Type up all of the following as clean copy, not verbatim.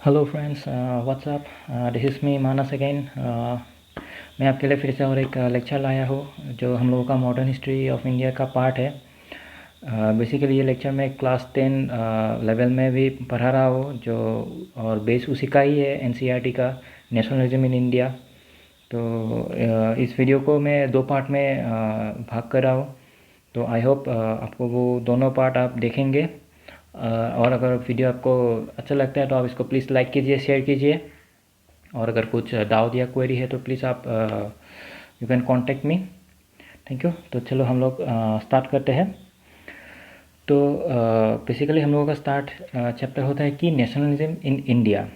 Hello friends, what's up. This is me Manas again. मैं आपके लिए फिर से और एक लेक्चर लाया हूँ जो हम लोगों का मॉडर्न हिस्ट्री ऑफ इंडिया का पार्ट है। बेसिकली ये लेक्चर मैं क्लास 10 लेवल में भी पढ़ा रहा हूँ जो, और बेस उसी का ही है, एनसीईआरटी का, नेशनलिज्म इन इंडिया। तो इस वीडियो को मैं दो पार्ट में भाग कर रहा हूँ। तो आई होप आपको वो दोनों पार्ट आप देखेंगे। और अगर वीडियो आपको अच्छा लगता है तो आप इसको प्लीज़ लाइक कीजिए, शेयर कीजिए। और अगर कुछ डाउट या क्वेरी है तो प्लीज़ आप you can contact me. Thank you. तो चलो हम लोग स्टार्ट करते हैं। तो बेसिकली हम लोगों का स्टार्ट चैप्टर होता है कि नेशनलिज्म इन इंडिया।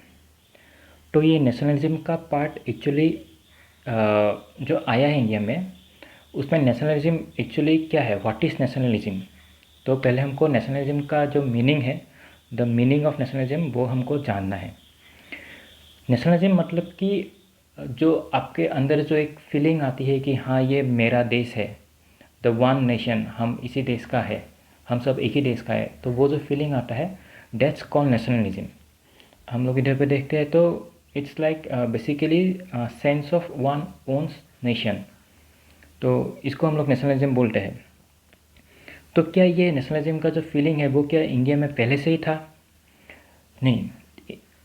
तो ये नेशनलिज्म का पार्ट एक्चुअली जो आया है इंडिया में, उसमें नेशनलिज्म एक्चुअली क्या है, व्हाट इज़ नेशनलिज्म। तो पहले हमको नेशनलिज्म का जो मीनिंग है, द मीनिंग ऑफ नेशनलिज्म, वो हमको जानना है। नेशनलिज्म मतलब कि जो आपके अंदर जो एक फीलिंग आती है कि हाँ ये मेरा देश है, द वन नेशन, हम इसी देश का है, हम सब एक ही देश का है, तो वो जो फीलिंग आता है, दैट्स कॉल्ड नेशनलिज्म। हम लोग इधर पे देखते हैं तो it's like basically sense of one's nation नेशन। तो इसको हम लोग नेशनलिज्म बोलते हैं। तो क्या ये नेशनलिज्म का जो फीलिंग है वो क्या इंडिया में पहले से ही था? नहीं।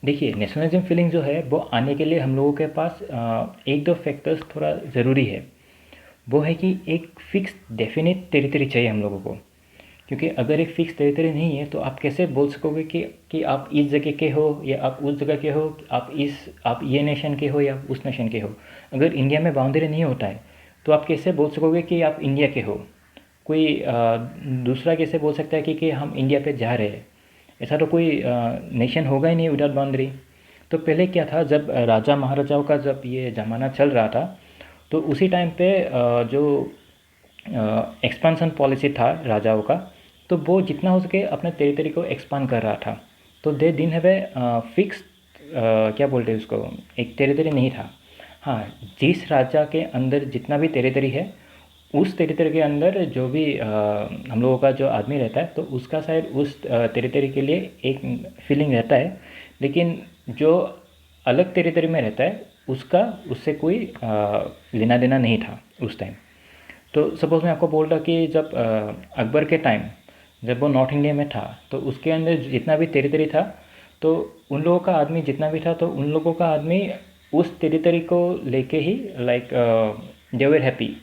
देखिए, नेशनलिज्म फीलिंग जो है वो आने के लिए हम लोगों के पास एक दो फैक्टर्स थोड़ा ज़रूरी है। वो है कि एक फिक्स डेफिनेट टेरिटरी चाहिए हम लोगों को। क्योंकि अगर एक फिक्स टेरिटरी नहीं है तो आप कैसे बोल सकोगे कि आप इस जगह के हो या आप उस जगह के हो, आप ये नेशन के हो या उस नेशन के हो। अगर इंडिया में बाउंड्री नहीं होता है तो आप कैसे बोल सकोगे कि आप इंडिया के हो? कोई दूसरा कैसे बोल सकता है कि हम इंडिया पे जा रहे हैं? ऐसा तो कोई नेशन होगा ही नहीं विदाउट बाउंड्री। तो पहले क्या था, जब राजा महाराजाओं का जब ये ज़माना चल रहा था तो उसी टाइम पे जो एक्सपांसन पॉलिसी था राजाओं का, तो वो जितना हो सके अपने टेरिटरी को एक्सपांड कर रहा था। तो they didn't have a fix, क्या बोलते हैं उसको, एक टेरिटरी नहीं था। हाँ, जिस राजा के अंदर जितना भी टेरिटरी है, उस टेरिटरी के अंदर जो भी हम लोगों का जो आदमी रहता है तो उसका शायद उस टेरिटरी के लिए एक फीलिंग रहता है। लेकिन जो अलग टेरिटरी में रहता है उसका उससे कोई लेना देना नहीं था उस टाइम। तो सपोज़ मैं आपको बोल रहा कि जब अकबर के टाइम जब वो नॉर्थ इंडिया में था तो उसके अंदर जितना भी टेरिटरी था, तो उन लोगों का आदमी जितना भी था, तो उन लोगों का आदमी उस टेरिटरी को लेके ही like they were happy.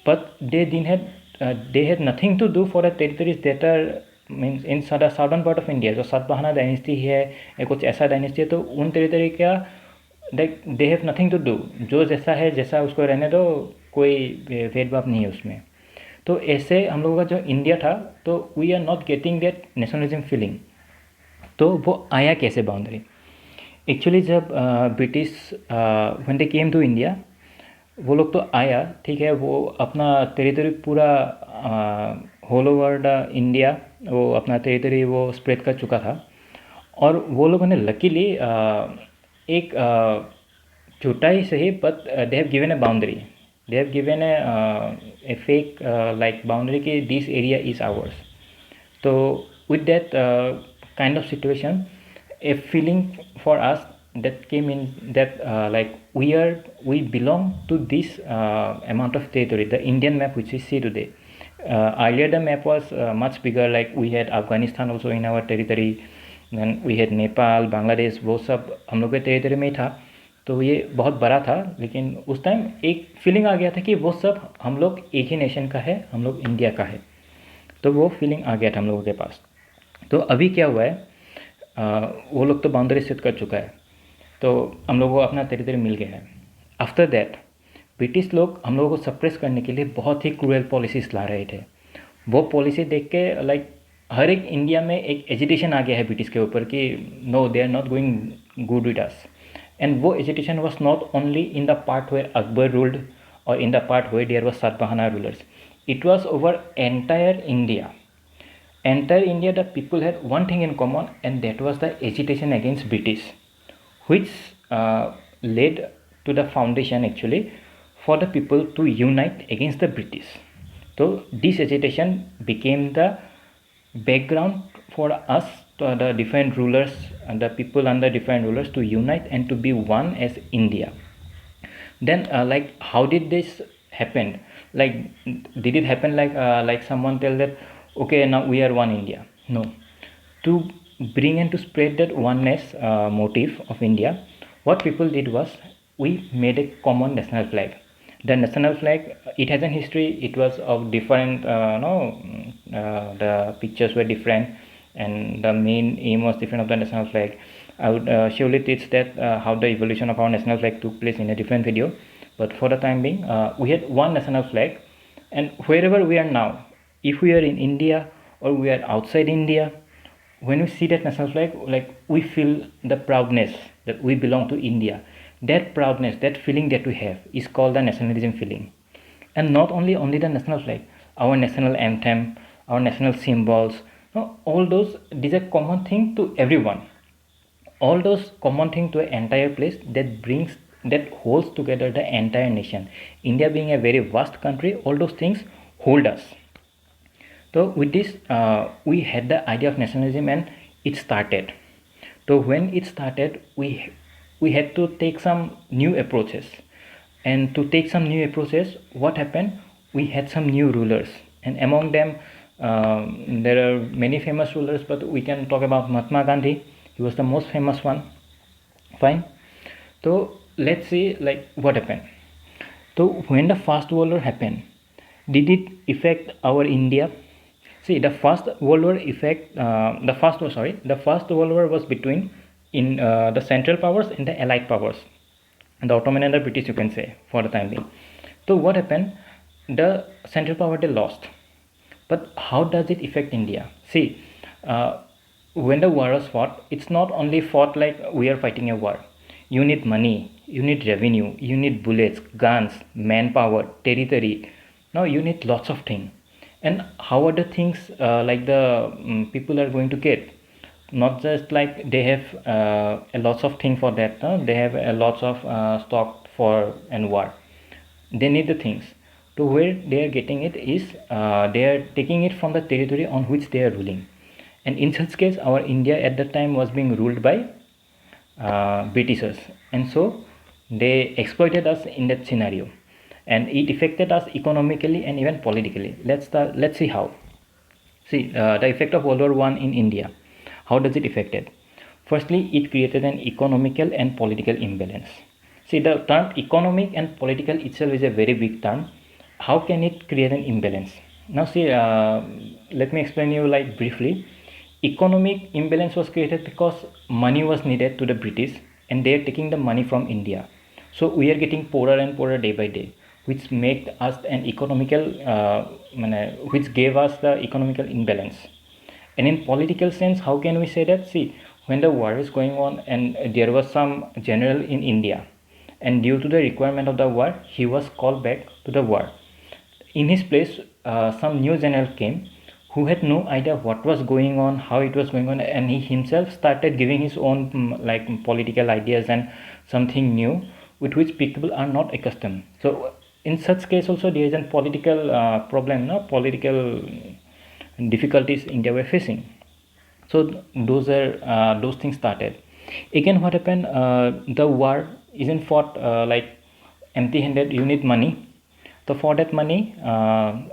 But they had nothing to do for the territories that are means in the southern part of India। जो सातवाहना डायनेस्टी है या कुछ ऐसा डायनेस्टी है, तो उन टेरिटरी का they have nothing to do. जो जैसा है जैसा उसको रहने दो, कोई भेदभाव नहीं है उसमें। तो ऐसे हम लोगों का जो इंडिया था, तो we are not getting that nationalism feeling. तो वो आया कैसे बाउंड्री? एक्चुअली जब British when they came to India, वो लोग तो आया, ठीक है, वो अपना टेरिटरी पूरा होल ओवर द इंडिया, वो अपना टेरिटरी वो स्प्रेड कर चुका था। और वो लोगों ने लकीली एक छोटा ही सही, but they have given A boundary, they have given A fake like boundary कि दिस एरिया इज़ आवर्स। तो with that kind of situation, a feeling for us that came in that like we belong to this amount of territory, the Indian map which we see today. Earlier the map was much bigger, like we had Afghanistan also in our territory, then we had Nepal, Bangladesh, वो सब हम लोग के territory में ही था। तो ये बहुत बड़ा था, लेकिन उस टाइम एक फीलिंग आ गया था कि वो सब हम लोग एक ही नेशन का है, हम लोग इंडिया का है। तो वो फीलिंग आ गया था हम लोगों के पास। तो अभी क्या हुआ है, वो लोग तो बाउंड्री सेट कर चुका है, तो हम लोगों को अपना टेरिटरी मिल गया है। आफ्टर दैट ब्रिटिश लोग हम लोगों को सप्रेस करने के लिए बहुत ही क्रूएल पॉलिसीज़ ला रहे थे। वो पॉलिसी देख के लाइक हर एक इंडिया में एक एजिटेशन आ गया है ब्रिटिश के ऊपर कि no, they are not going good with us. And वो agitation was not only in the part where Akbar ruled और in the part where there was Satavahana rulers, it was over entire India. Entire India, the people had one thing in common, and that was the agitation against British, which led to the foundation actually for the people to unite against the British. So this agitation became the background for us, the different rulers and the people under different rulers to unite and to be one as India. Then like how did this happen? Like did it happen like someone tell that okay now we are one India? No. To bring and to spread that oneness motive of India, what people did was we made a common national flag. The national flag, it has a history. It was of different no the pictures were different and the main aim was different of the national flag. I would surely teach that how the evolution of our national flag took place in a different video, but for the time being we had one national flag, and wherever we are now, if we are in India or we are outside India, when we see that national flag, like we feel the proudness that we belong to India. That proudness, that feeling that we have is called the nationalism feeling. And not only the national flag, our national anthem, our national symbols, no, all those, these are common thing to everyone. All those common thing to an entire place that brings, that holds together the entire nation. India being a very vast country, all those things hold us. So with this we had the idea of nationalism and it started. So when it started, we had to take some new approaches, and to take some new approaches, what happened, we had some new rulers, and among them there are many famous rulers, but we can talk about Mahatma Gandhi. He was the most famous one. Fine. So let's see like what happened. So when the first world war happened, did it affect our India? See, the first world war effect, the first world war was between in the Central Powers and the Allied Powers, the Ottoman and the British, you can say, for the time being. So what happened? The Central Power they lost, but how does it affect India? See, when the war was fought, it's not only fought like we are fighting a war. You need money, you need revenue, you need bullets, guns, manpower, territory. Now you need lots of things. And how are the things like the people are going to get? Not just like they have a lots of things for that. They have a lots of stock for and war. They need the things. To where they are getting it is they are taking it from the territory on which they are ruling. And in such case, our India at that time was being ruled by Britishers, and so they exploited us in that scenario, and it affected us economically and even politically. Let's see how. See the effect of World War One in India. How does it affect it? Firstly, it created an economical and political imbalance. See, the term economic and political itself is a very big term. How can it create an imbalance? Now see, let me explain you like briefly. Economic imbalance was created because money was needed to the British, and they are taking the money from India. So we are getting poorer and poorer day by day, which made us an economical, which gave us the economical imbalance. And in political sense, how can we say that? See, when the war is going on and there was some general in India, and due to the requirement of the war, he was called back to the war. In his place, some new general came who had no idea what was going on, how it was going on, and he himself started giving his own like political ideas and something new with which people are not accustomed. So in such case also there is a political problem, no political difficulties India were facing. So those things started. Again, what happened? The war isn't fought like empty-handed. You need money. So for that money,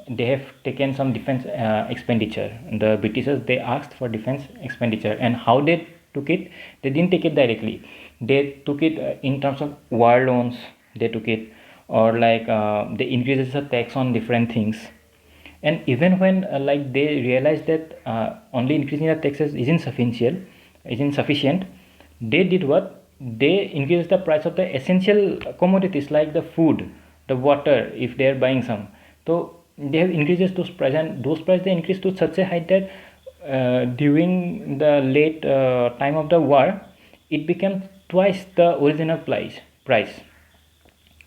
they have taken some defense expenditure. The Britishers, they asked for defense expenditure, and how they took it? They didn't take it directly. They took it in terms of war loans. They took it, or like they increases the tax on different things. And even when like they realized that only increasing the taxes isn't sufficient, they did what? They increased the price of the essential commodities like the food, the water, if they are buying some. So they have increases those price, and those price they increased to such a height that during the late time of the war, it became twice the original price.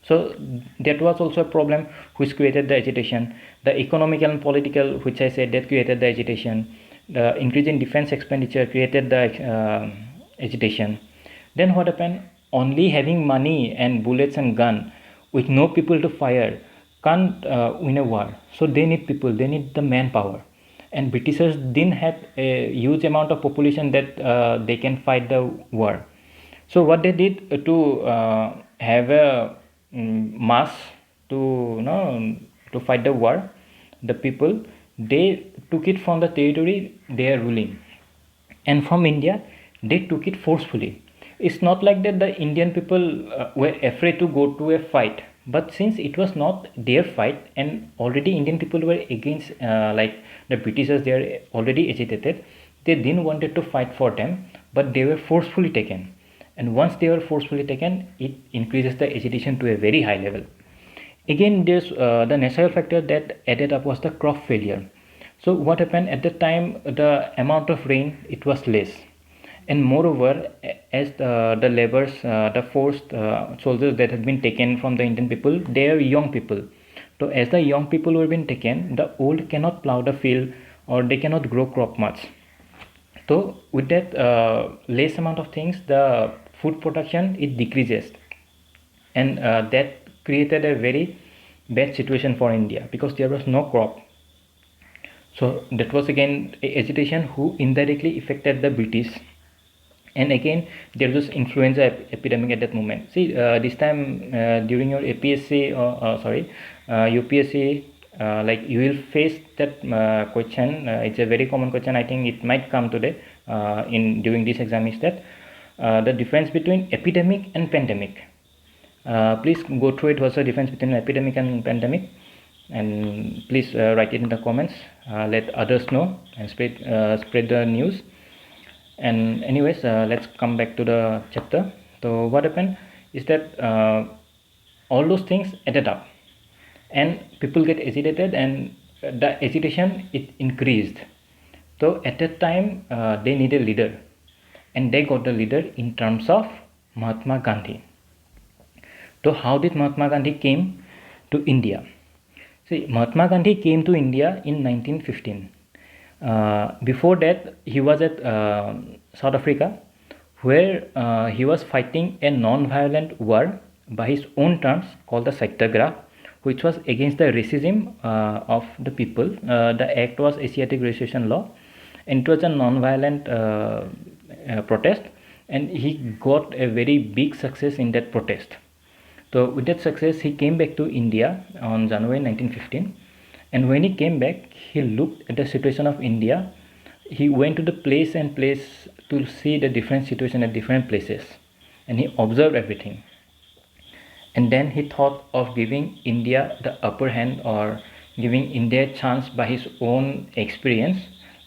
So that was also a problem which created the agitation. The economical and political, which I said, that created the agitation. The increase in defense expenditure created the agitation. Then what happened? Only having money and bullets and gun with no people to fire can't win a war. So they need people, they need the manpower. and Britishers didn't have a huge amount of population that they can fight the war. So what they did to have a mass to to fight the war, the people, they took it from the territory they are ruling, and from India they took it forcefully. It's not like that the Indian people were afraid to go to a fight, but since it was not their fight and already Indian people were against like the Britishers, they are already agitated, they didn't wanted to fight for them, but they were forcefully taken. And once they were forcefully taken, it increases the agitation to a very high level. Again, there's the natural factor that added up was the crop failure. So what happened at the time, the amount of rain, it was less, and moreover, as the laborers, the forced soldiers that had been taken from the Indian people, they are young people. So as the young people were being taken, the old cannot plow the field or they cannot grow crop much. So with that less amount of things, the food production, it decreases, and that created a very bad situation for India because there was no crop. So that was again a agitation who indirectly affected the British. And again there was influenza epidemic at that moment. See, this time during your APSC or UPSC, like you will face that question. It's a very common question. I think it might come today in during this exam, is that the difference between epidemic and pandemic. Please go through it. What's the difference between epidemic and pandemic? And please write it in the comments. Let others know and spread the news. And anyways, let's come back to the chapter. So what happened is that all those things added up, and people get agitated, and the agitation, it increased. So at that time they need a leader, and they got the leader in terms of Mahatma Gandhi. So how did Mahatma Gandhi came to India? See, Mahatma Gandhi came to India in 1915. Before that, he was at South Africa, where he was fighting a non-violent war by his own terms called the Satyagraha, which was against the racism of the people. The act was Asiatic Registration Law, and it was a non-violent protest, and he got a very big success in that protest. So with that success, he came back to India on January 1915. And when he came back, he looked at the situation of India. He went to the place to see the different situation at different places, and he observed everything. And then he thought of giving India the upper hand, or giving India a chance by his own experience,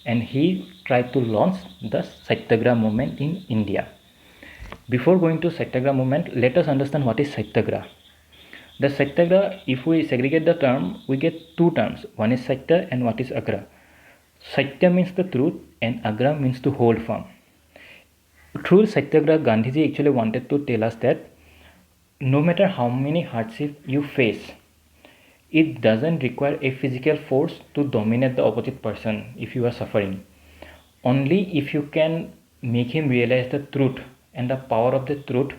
and he tried to launch the Satyagraha movement in India. Before going to Satyagraha movement, let us understand what is Satyagraha. The Satyagraha, if we segregate the term, we get two terms. One is Satya and what is Agra. Satya means the truth and Agra means to hold firm. Through Satyagraha, Gandhiji actually wanted to tell us that no matter how many hardships you face, it doesn't require a physical force to dominate the opposite person if you are suffering. Only if you can make him realize the truth and the power of the truth,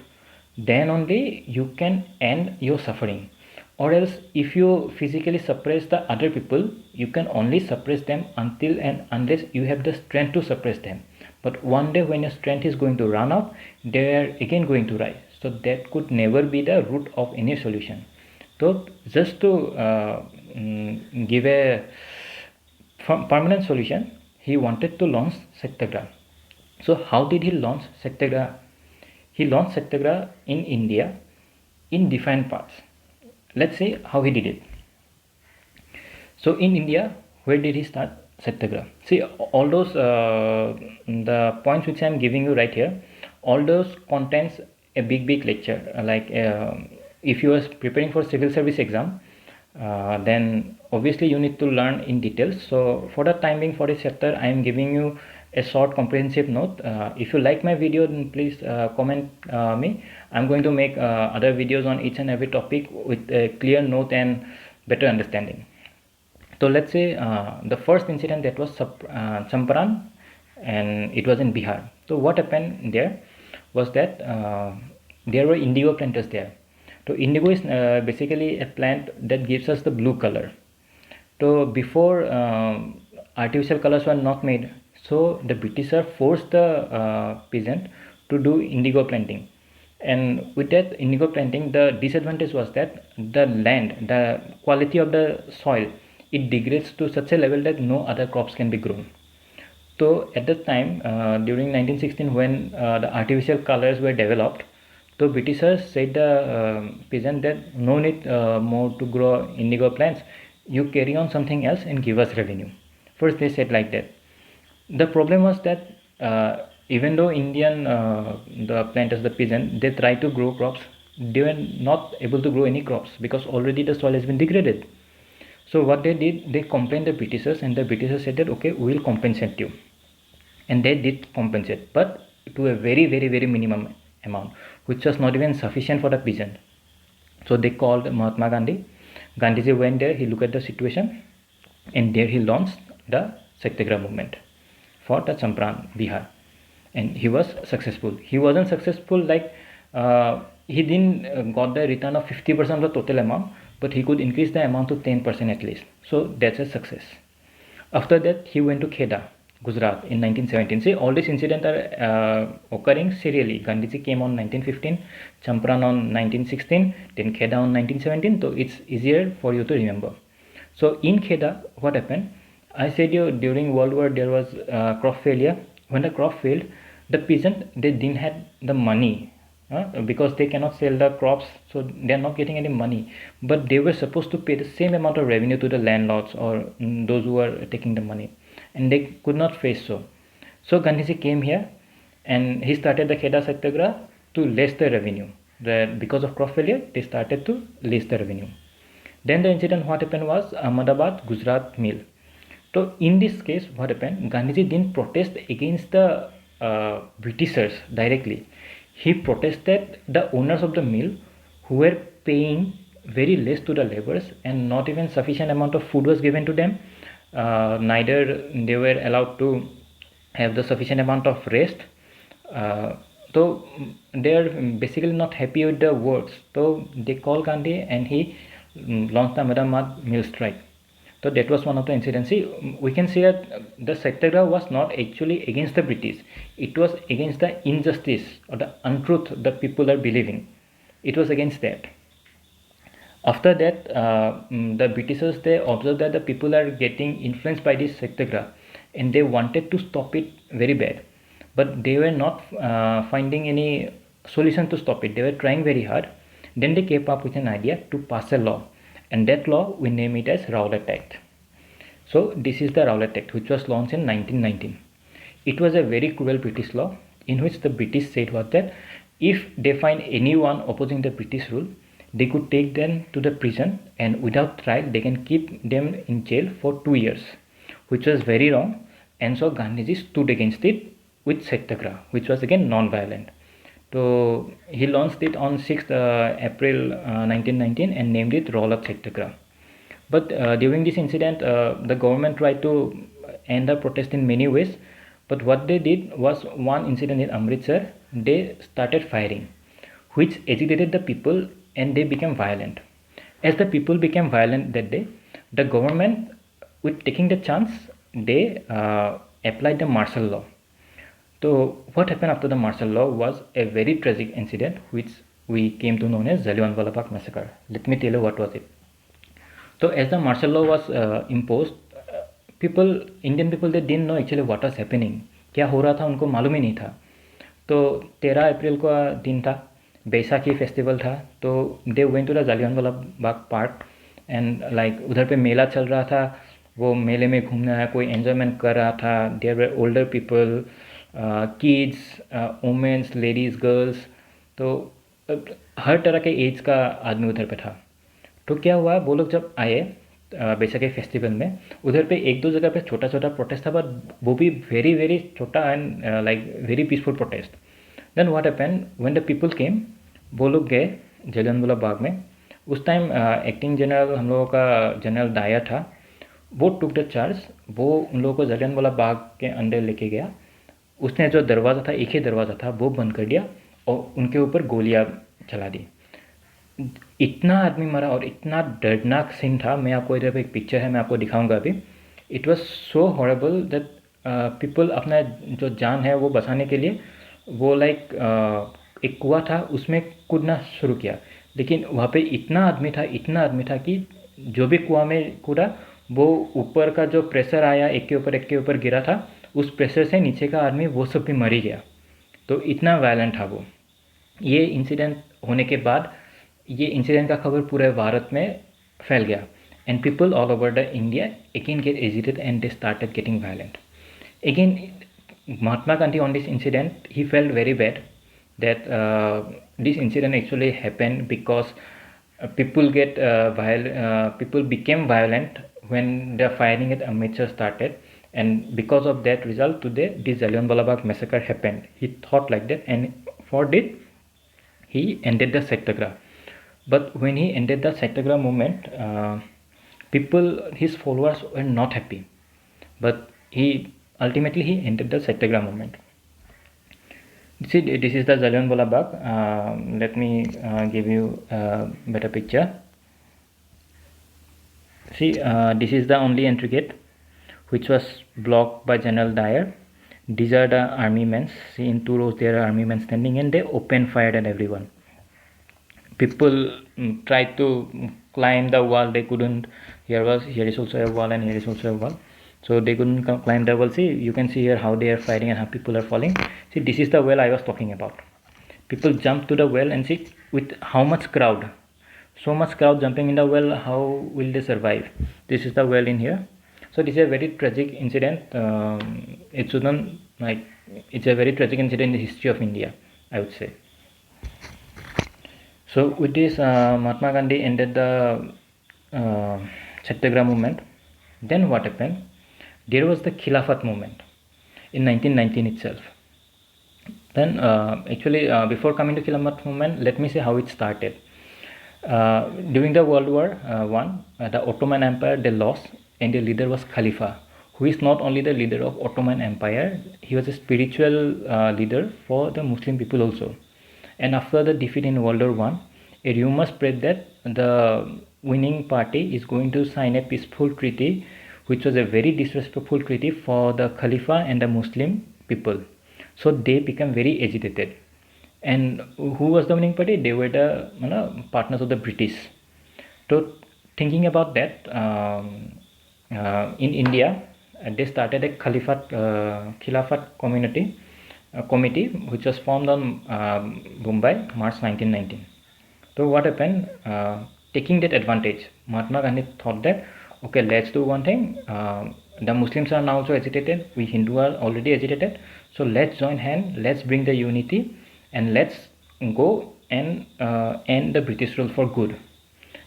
then only you can end your suffering. Or else, if you physically suppress the other people, you can only suppress them until and unless you have the strength to suppress them. But one day when your strength is going to run out, they are again going to rise. So that could never be the root of any solution. So just to give a permanent solution, he wanted to launch Satyagraha. So how did he launch Satyagraha? He launched Satyagraha in India in different parts. Let's see how he did it. So in India, where did he start Satyagraha? See, all those the points which I am giving you right here, all those contains a big lecture. Like if you are preparing for civil service exam, then obviously you need to learn in details. So for the time being, for this chapter, I am giving you a short comprehensive note. If you like my video, then please comment me. I'm going to make other videos on each and every topic with a clear note and better understanding. So let's say the first incident, that was Champaran, and it was in Bihar. So what happened there was that there were indigo planters there. So indigo is basically a plant that gives us the blue color. So before artificial colors were not made. So the Britishers forced the peasant to do indigo planting. And with that indigo planting, the disadvantage was that the land, the quality of the soil, it degrades to such a level that no other crops can be grown. So at that time, during 1916, when the artificial colors were developed, so Britishers said the peasant that no need more to grow indigo plants. You carry on something else and give us revenue. First they said like that. The problem was that even though Indian the planters, the peasant, they tried to grow crops, they were not able to grow any crops because already the soil has been degraded. So what they did, they complained the Britishers, and the Britishers said that okay, we will compensate you, and they did compensate, but to a very minimum amount, which was not even sufficient for the peasant. So they called Mahatma Gandhi. Gandhiji went there, he looked at the situation, and there he launched the Satyagraha movement for the Champaran, Bihar, and he was successful. He wasn't successful like he didn't got the return of 50% of the total amount, but he could increase the amount to 10% at least. So that's a success. After that, he went to Kheda, Gujarat in 1917. See, all these incidents are occurring serially. Gandhiji came on 1915, Champaran on 1916, then Kheda on 1917. So it's easier for you to remember. So in Kheda, what happened? I said you during World War there was crop failure. When the crop failed, the peasant, they didn't have the money because they cannot sell the crops, so they are not getting any money. But they were supposed to pay the same amount of revenue to the landlords or those who are taking the money, and they could not face so. So Gandhiji came here and he started the Kheda Satyagraha to less the revenue. Because of crop failure, they started to less the revenue. Then the incident what happened was Ahmedabad Gujarat mill. So in this case, what happened? Gandhiji didn't protest against the Britishers directly. He protested the owners of the mill who were paying very less to the laborers, and not even sufficient amount of food was given to them. Neither they were allowed to have the sufficient amount of rest. So they are basically not happy with the works. So they called Gandhi and he launched the Ahmedabad mill strike. So that was one of the incidents. See, we can see that the Satyagraha was not actually against the British. It was against the injustice or the untruth that people are believing. It was against that. After that, the Britishers, they observed that the people are getting influenced by this Satyagraha, and they wanted to stop it very bad. But they were not finding any solution to stop it. They were trying very hard. Then they came up with an idea to pass a law, and that law we name it as Rowlatt Act. So this is the Rowlatt Act, which was launched in 1919. It was a very cruel British law in which the British said was that if they find anyone opposing the British rule, they could take them to the prison, and without trial they can keep them in jail for 2 years, which was very wrong. And so Gandhiji stood against it with Satyagraha, which was again non-violent. So he launched it on 6th April 1919 and named it Rowlatt Satyagraha. But during this incident, the government tried to end the protest in many ways. But what they did was, one incident in Amritsar, they started firing, which agitated the people and they became violent. As the people became violent that day, the government, with taking the chance, they applied the martial law. So what happened after the martial law was a very tragic incident which we came to know as Jallianwala Bagh massacre. Let me tell you what was it. So as the martial law was imposed, Indian people, they didn't know actually what was happening. क्या हो रहा था उनको मालूम ही नहीं था. तो 13 अप्रैल का दिन था, बैसाखी फेस्टिवल था. तो they went to the Jallianwala Bagh park and like उधर पे मेला चल रहा था. वो मेले में घूमना है, कोई एंजॉयमेंट कर रहा था. There were older people, kids, womens, ladies, girls. तो हर तरह के एज का आदमी उधर पे था. तो क्या हुआ, वो लोग जब आए बैसाखी फेस्टिवल में, उधर पे एक दो जगह पे छोटा छोटा प्रोटेस्ट था, बट वो भी वेरी वेरी छोटा and like very peaceful protest. Then what happened when the people came, वो लोग गए जलियांवाला बाग में. उस टाइम एक्टिंग जनरल हम लोगों का जनरल डायर था. वो टुक द चार्ज. वो उन लोगों को जलियांवाला बाग के अंदर लेके गया. उसने जो दरवाज़ा था, एक ही दरवाज़ा था, वो बंद कर दिया और उनके ऊपर गोलियां चला दी. इतना आदमी मरा और इतना दर्दनाक सीन था. मैं आपको इधर पे एक पिक्चर है, मैं आपको दिखाऊंगा अभी. It was so horrible that people अपना जो जान है वो बचाने के लिए वो लाइक एक कुआं था उसमें कूदना शुरू किया, लेकिन वहाँ पे इतना आदमी था कि जो भी कुआं में कूदा वो ऊपर का जो प्रेशर आया एक के ऊपर गिरा था, उस प्रेशर से नीचे का आदमी वो सब भी मर ही गया। तो इतना वायलेंट था वो। ये इंसिडेंट होने के बाद ये इंसिडेंट का खबर पूरे भारत में फैल गया, and people all over the India again get agitated and they started getting violent again. Mahatma Gandhi on this incident, he felt very bad that this incident actually happened because people became violent when the firing at Amritsar started, and because of that result today this Jallianwala Bagh massacre happened. He thought like that, and for this he ended the Satyagraha. But when he ended the Satyagraha movement, his followers were not happy, but ultimately he ended the Satyagraha movement. See, this is the Jallianwala Bagh. Let me give you a better picture. See, this is the only entry gate which was blocked by General Dyer. These are the army men. See, in 2 rows there are army men standing, and they open fired at everyone. People tried to climb the wall, they couldn't. Here is also a wall, and here is also a wall, so they couldn't climb the wall. See, you can see here how they are fighting and how people are falling. See, this is the well I was talking about. People jump to the well, and see with how much crowd, so much crowd jumping in the well, how will they survive? This is the well in here. So this is a very tragic incident. It shouldn't, like, it's a very tragic incident in the history of India, I would say. So with this, Mahatma Gandhi ended the Satyagraha movement. Then what happened? There was the Khilafat movement in 1919 itself. Then before coming to Khilafat movement, let me say how it started. During the World War I, the Ottoman Empire, they lost, and their leader was Khalifa, who is not only the leader of Ottoman Empire, he was a spiritual leader for the Muslim people also. And after the defeat in World War I, a rumor spread that the winning party is going to sign a peaceful treaty, which was a very disrespectful treaty for the Khalifa and the Muslim people. So they became very agitated. And who was the winning party? They were the partners of the British. So thinking about that, in India, they started a Khilafat committee which was formed on Mumbai, March 1919. So what happened? Taking that advantage, Mahatma Gandhi thought that, okay, let's do one thing. The Muslims are now also agitated. We Hindu are already agitated. So let's join hands. Let's bring the unity, and let's go and end the British rule for good.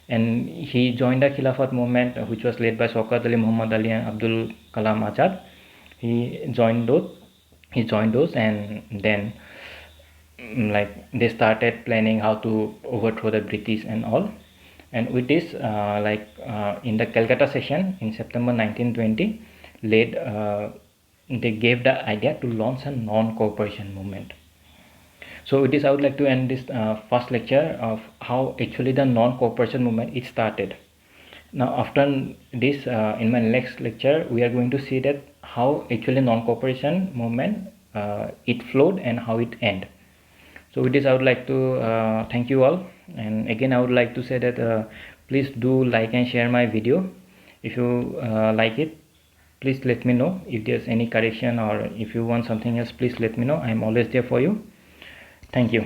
And he joined the Khilafat movement, which was led by Shaukat Ali, Muhammad Ali, and Abdul Kalam Azad. He joined those, and then they started planning how to overthrow the British and all. And with this, in the Calcutta session in September 1920, they gave the idea to launch a non-cooperation movement. So with this, I would like to end this first lecture of how actually the non-cooperation movement is started. Now after this, in my next lecture, we are going to see that how actually non-cooperation movement it flowed and how it ended. So with this, I would like to thank you all, and again I would like to say that please do like and share my video. If you like it, please let me know. If there's any correction or if you want something else, please let me know. I'm always there for you. Thank you.